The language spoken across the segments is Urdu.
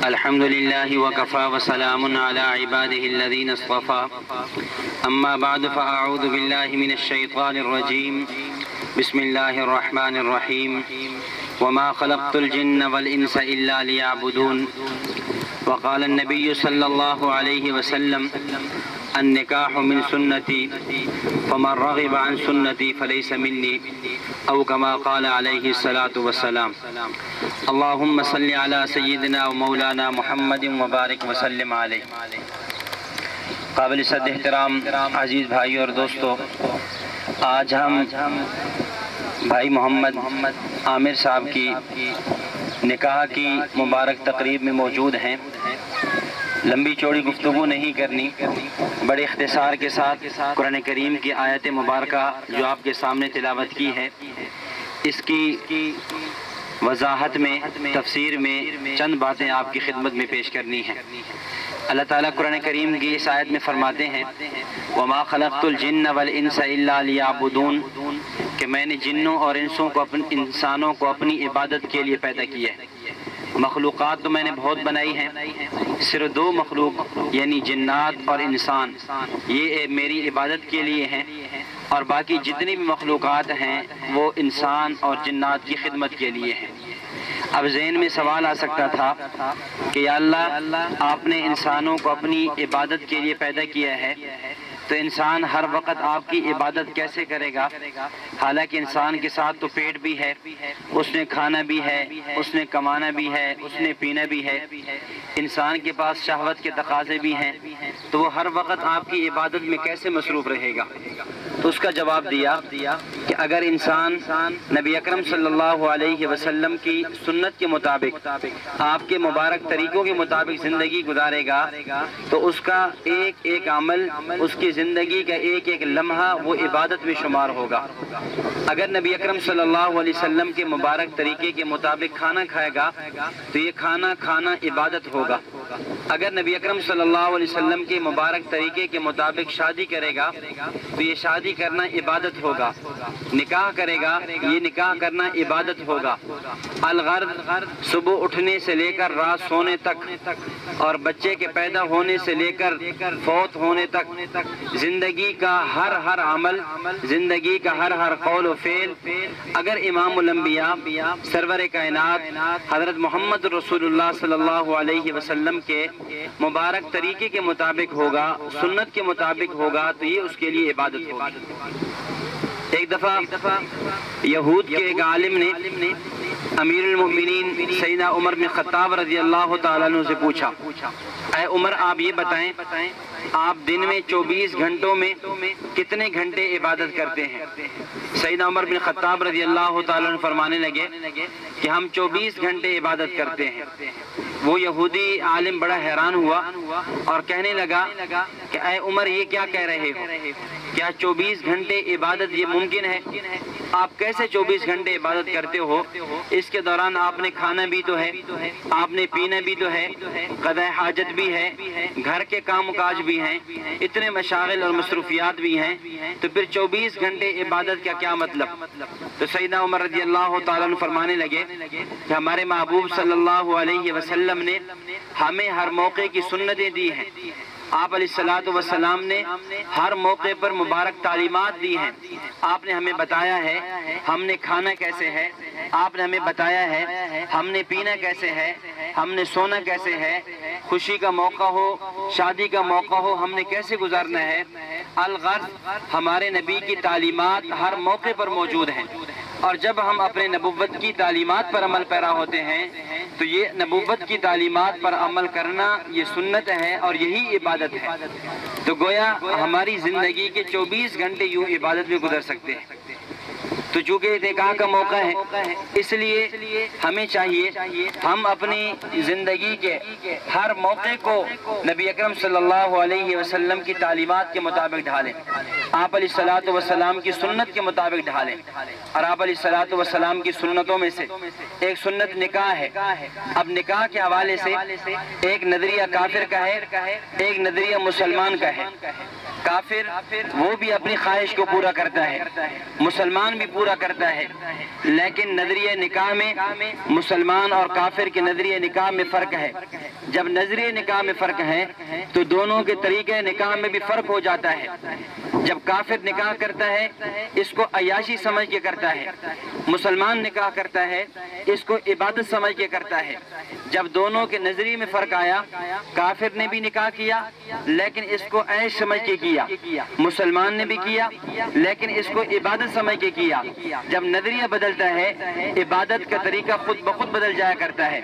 الحمد لله وكفى وسلام على عباده الذين اصطفى أما بعد فأعوذ بالله من الشيطان الرجيم بسم الله الرحمن الرحيم وما خلقت الجن والإنس إلا ليعبدون وقال النبي صلى الله عليه وسلم النكاح من سنتي فمن رغب عن سنتي فليس مني أو كما قال عليه الصلاة والسلام اللهم صل على سيدنا ومولانا محمد وبارک وسلم علیہ۔ قابل صد احترام عزیز بھائی اور دوستو، آج ہم بھائی محمد عامر صاحب کی نکاح کی مبارک تقریب میں موجود ہیں۔ لمبی چوڑی گفتگو نہیں کرنی، بڑے اختصار کے ساتھ قرآن کریم کی آیت مبارکہ جو آپ کے سامنے تلاوت کی ہے، اس کی وضاحت میں، تفسیر میں چند باتیں آپ کی خدمت میں پیش کرنی ہیں۔ اللہ تعالیٰ قرآن کریم کی اس آیت میں فرماتے ہیں وَمَا خَلَقْتُ الْجِنَّ وَالْإِنسَ إِلَّا لِيَعْبُدُونَ، کہ میں نے جنوں اور انسانوں کو اپنی عبادت کے لیے پیدا کیا ہے۔ مخلوقات تو میں نے بہت بنائی ہیں، صرف دو مخلوق یعنی جنات اور انسان یہ میری عبادت کے لیے ہیں، اور باقی جتنی بھی مخلوقات ہیں وہ انسان اور جنات کی خدمت کے لیے ہیں۔ اب ذہن میں سوال آ سکتا تھا کہ یا اللہ، آپ نے انسانوں کو اپنی عبادت کے لیے پیدا کیا ہے، تو انسان ہر وقت آپ کی عبادت کیسے کرے گا؟ حالانکہ انسان کے ساتھ تو پیٹ بھی ہے، اس نے کھانا بھی ہے، اس نے کمانا بھی ہے، اس نے پینا بھی ہے، انسان کے پاس شہوت کے تقاضے بھی ہیں، تو وہ ہر وقت آپ کی عبادت میں کیسے مصروف رہے گا؟ تو اس کا جواب دیا کہ اگر انسان نبی اکرم صلی اللہ علیہ وسلم کی سنت کے مطابق، آپ کے مبارک طریقوں کے مطابق زندگی گزارے گا، تو اس کا ایک ایک عمل، اس کی زندگی کا ایک ایک لمحہ وہ عبادت میں شمار ہوگا۔ اگر نبی اکرم صلی اللہ علیہ وسلم کے مبارک طریقے کے مطابق کھانا کھائے گا تو یہ کھانا عبادت ہوگا۔ اگر نبی اکرم صلی اللہ علیہ وسلم کے مبارک طریقے کے مطابق شادی کرے گا تو یہ شادی کرنا عبادت ہوگا۔ نکاح کرے گا، یہ نکاح کرنا عبادت ہوگا۔ الغرض صبح اٹھنے سے لے کر رات سونے تک، اور بچے کے پیدا ہونے سے لے کر فوت ہونے تک، زندگی کا ہر عمل، زندگی کا ہر قول و فعل اگر امام الانبیاء سرور کائنات حضرت محمد رسول اللہ صلی اللہ علیہ وسلم کے مبارک طریقے کے مطابق ہوگا، سنت کے مطابق ہوگا، تو یہ اس کے لیے عبادت ہوگی۔ ایک دفعہ یہود کے ایک عالم نے امیر المؤمنین سیدنا عمر بن خطاب رضی اللہ تعالیٰ عنہ سے پوچھا، اے عمر، آپ یہ بتائیں آپ دن میں 24 گھنٹوں میں کتنے گھنٹے عبادت کرتے ہیں؟ سیدنا عمر بن خطاب رضی اللہ تعالیٰ عنہ فرمانے لگے کہ ہم 24 گھنٹے عبادت کرتے ہیں۔ وہ یہودی عالم بڑا حیران ہوا اور کہنے لگا کہ اے عمر، یہ کیا کہہ رہے ہو؟ کیا 24 گھنٹے عبادت یہ ممکن ہے؟ آپ کیسے 24 گھنٹے عبادت کرتے ہو؟ اس کے دوران آپ نے کھانا بھی تو ہے، آپ نے پینا بھی تو ہے، قضاء حاجت بھی ہے، گھر کے کام کاج بھی ہیں، اتنے مشاغل اور مصروفیات بھی ہیں، تو پھر 24 گھنٹے عبادت کا کیا مطلب؟ تو سیدنا عمر رضی اللہ تعالیٰ عنہ فرمانے لگے کہ ہمارے محبوب صلی اللہ علیہ وسلم نے ہمیں ہر موقع کی سنتیں دی ہیں۔ آپ علیہ السلام نے ہر موقع پر مبارک تعلیمات دی ہیں۔ آپ نے ہمیں بتایا ہے ہم نے کھانا کیسے ہے، آپ نے ہمیں بتایا ہے ہم نے پینا کیسے ہے، ہم نے سونا کیسے ہے، خوشی کا موقع ہو، شادی کا موقع ہو، ہم نے کیسے گزارنا ہے۔ الغرض ہمارے نبی کی تعلیمات ہر موقع پر موجود ہیں، اور جب ہم اپنے نبوت کی تعلیمات پر عمل پیرا ہوتے ہیں تو یہ نبوت کی تعلیمات پر عمل کرنا یہ سنت ہے اور یہی عبادت ہے۔ تو گویا ہماری زندگی کے 24 گھنٹے یوں عبادت میں گزر سکتے ہیں۔ تو چونکہ نکاح کا موقع ہے، اس لیے ہمیں چاہیے ہم اپنی زندگی کے ہر موقع کو نبی اکرم صلی اللہ علیہ وسلم کی تعلیمات کے مطابق ڈھالیں، آپ علیہ السلام کی سنت کے مطابق ڈھالیں۔ اور آپ علیہ السلام کی سنتوں میں سے ایک سنت نکاح ہے۔ اب نکاح کے حوالے سے ایک نظریہ کافر کا ہے، ایک نظریہ مسلمان کا ہے۔ کافر وہ بھی اپنی خواہش کو پورا کرتا ہے، مسلمان بھی پورا کرتا ہے، لیکن نظریہ نکاح میں مسلمان اور کافر کے نظریہ نکاح میں فرق ہے۔ جب نظریہ نکاح میں فرق ہے تو دونوں کے طریقے نکاح میں بھی فرق ہو جاتا ہے۔ جب کافر نکاح کرتا ہے اس کو عیاشی سمجھ کے کرتا ہے، مسلمان نکاح کرتا ہے اس کو عبادت سمجھ کے کرتا ہے۔ جب دونوں کے نظریے میں فرق آیا، کافر نے بھی نکاح کیا لیکن اس کو عیش سمجھ کے کیا، مسلمان نے بھی کیا لیکن اس کو عبادت سمجھ کے کیا۔ جب نظریہ بدلتا ہے عبادت کا طریقہ خود بخود بدل جایا کرتا ہے۔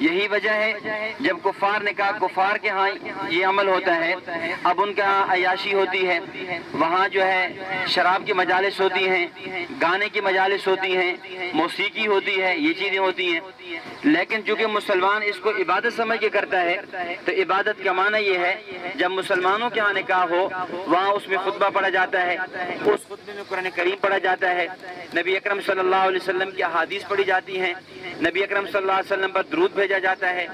یہی وجہ ہے جب کفار نکاح، کفار کے ہاں یہ عمل ہوتا ہے، اب ان کے ہاں عیاشی ہوتی ہے، وہاں جو ہے شراب کی مجالس ہوتی ہیں، گانے کی مجالس ہوتی ہیں، موسیقی ہوتی ہے، یہ چیزیں ہوتی ہیں۔ لیکن چونکہ مسلمان اس کو عبادت سمجھ کے کرتا ہے تو عبادت کا معنی یہ ہے جب مسلمانوں کے ہاں نکاح ہو وہاں اس میں خطبہ پڑھا جاتا ہے، اس خطبے میں قرآن کریم پڑھا جاتا ہے، نبی اکرم صلی اللہ علیہ وسلم کی احادیث پڑھی جاتی ہیں، نبی اکرم صلی اللہ علیہ وسلم پر درود بھیجا جاتا ہے،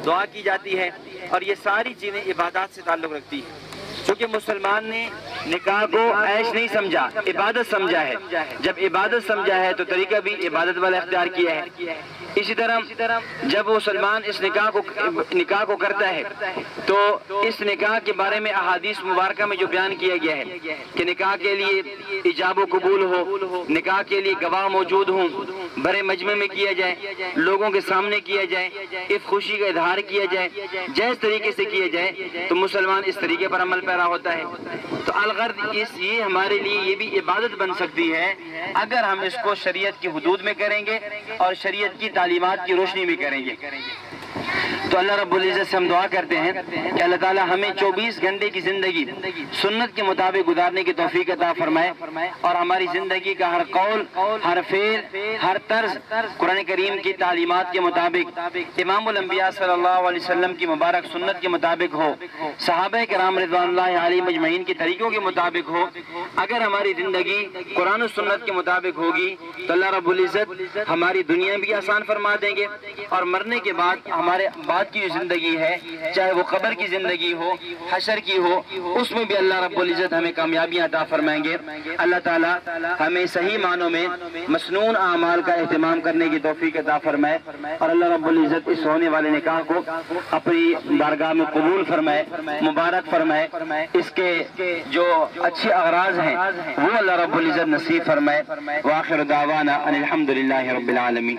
دعا کی جاتی ہے، اور یہ ساری چیزیں عبادات سے تعلق رکھتی ہیں۔ چونکہ مسلمان نے نکاح کو عیش نہیں سمجھا، عبادت سمجھا ہے۔ جب عبادت سمجھا ہے تو طریقہ بھی عبادت والا اختیار کیا ہے۔ اسی طرح جب مسلمان اس نکاح کو کرتا ہے تو اس نکاح کے بارے میں احادیث مبارکہ میں جو بیان کیا گیا ہے کہ نکاح کے لیے ایجاب و قبول ہو، نکاح کے لیے گواہ موجود ہوں، بڑے مجمع میں کیا جائے، لوگوں کے سامنے کیا جائے، اس خوشی کا اظہار کیا جائے، جائز طریقے سے کیا جائے تو مسلمان اس طریقے پر عمل پیرا ہوتا ہے۔ تو الغرض یہ ہمارے لیے یہ بھی عبادت بن سکتی ہے اگر ہم اس کو شریعت کی حدود میں کریں گے اور شریعت کی تعلیمات کی روشنی میں کریں گے۔ تو اللہ رب العزت سے ہم دعا کرتے ہیں کہ اللہ تعالیٰ ہمیں 24 گھنٹے کی زندگی سنت کے مطابق گزارنے کی توفیق عطا فرمائے اور ہماری زندگی کا ہر قول، ہر فعل، ہر طرز قرآن کریم کی تعلیمات کے مطابق، امام الانبیاء صلی اللہ علیہ وسلم کی مبارک سنت کے مطابق ہو، صحابہ کرام رضوان اللہ علیہم اجمعین کے طریقوں کے مطابق ہو۔ اگر ہماری زندگی قرآن و سنت کے مطابق ہوگی تو اللہ رب العزت ہماری دنیا بھی آسان فرما دیں گے اور مرنے کے بعد ہمارے بعد کی جو زندگی ہے، چاہے وہ قبر کی زندگی ہو، حشر کی ہو، اس میں بھی اللہ رب العزت ہمیں کامیابیاں عطا فرمائیں گے۔ اللہ تعالیٰ ہمیں صحیح معنوں میں مسنون اعمال کا اہتمام کرنے کی توفیق عطا فرمائے اور اللہ رب العزت اس ہونے والے نکاح کو اپنی بارگاہ میں قبول فرمائے، مبارک فرمائے، اس کے جو اچھے اغراض ہیں وہ اللہ رب العزت نصیب فرمائے۔ وآخر دعوانا ان الحمدللہ رب العالمین۔